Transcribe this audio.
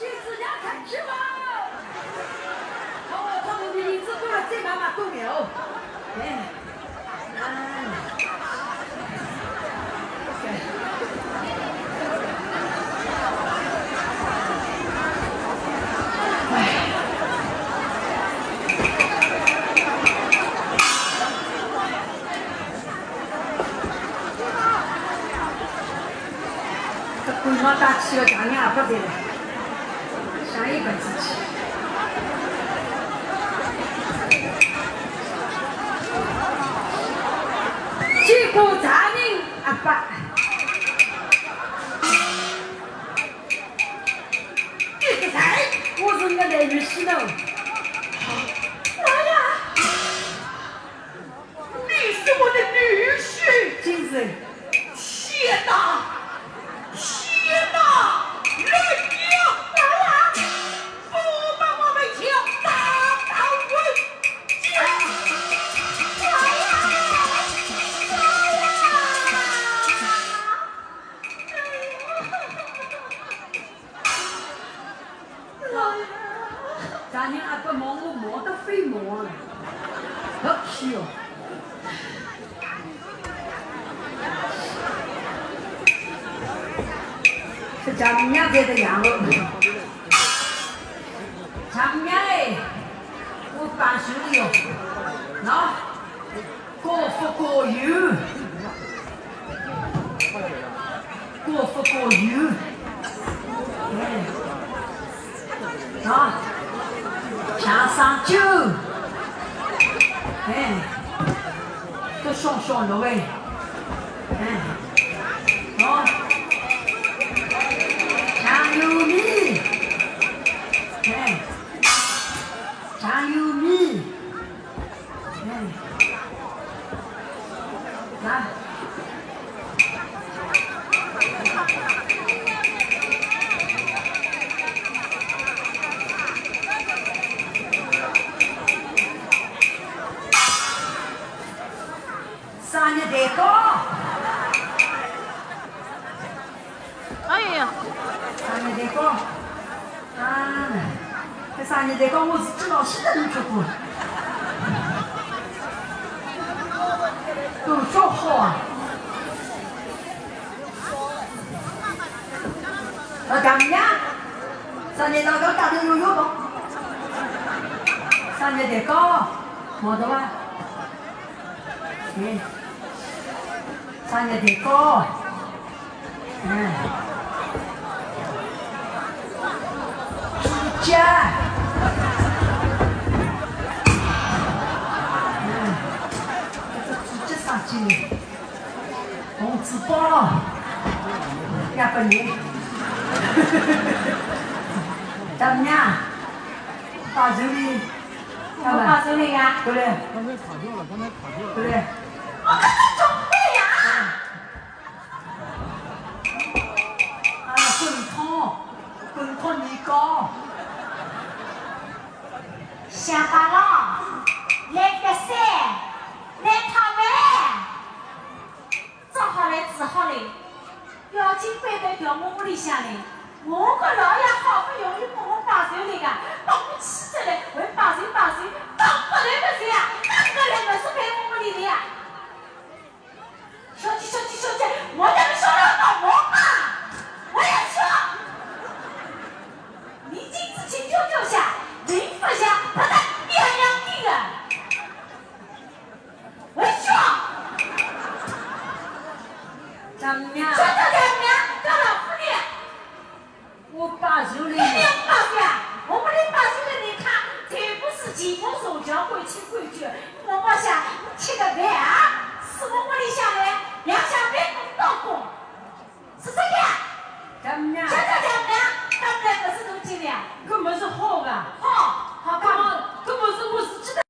去自家看吃吧。他们的名字过了这妈妈都没有。鬼猫大气了，讲你阿不对了，上一个自己。去过查人阿爸，这个菜我是我的女婿喽。妈呀！你是我的女婿！金子，天哪！天哪！人呀！妈呀！不把我们请大刀问家！妈呀！查人阿爸忙我忙得飞忙了，可气哦。是丈母娘在这养我，丈母娘哎，我办事的哟，喏，过福过有，过福过有，喏，抢上酒，都双双的喂，喏。酱油米，酱油米，来，生日蛋糕。哎呀！生日蛋糕，这生日蛋糕我是知道现在都做过，都做好啊！丈母娘，生日蛋糕打的有不？生日蛋糕，毛的吧？生日蛋糕，家，这啥鸡？红纸包，200年。丈母娘，把手里，我把手里呀。过来。刚才卡掉了，过来。我跟你准备呀。滚烫年糕。乡巴佬，来个噻，来趟饭，做好嘞，治好嘞，要紧摆在条我屋里向嘞。我个老爷好不容易帮我把手里个，帮我起着嘞，为把手，当不来个谁呀？那个人不是摆我屋里的呀？小姐，我这个小老板我爸，我要去。你今次请求救下，林不下，他在边疆地人。我说，丈母娘，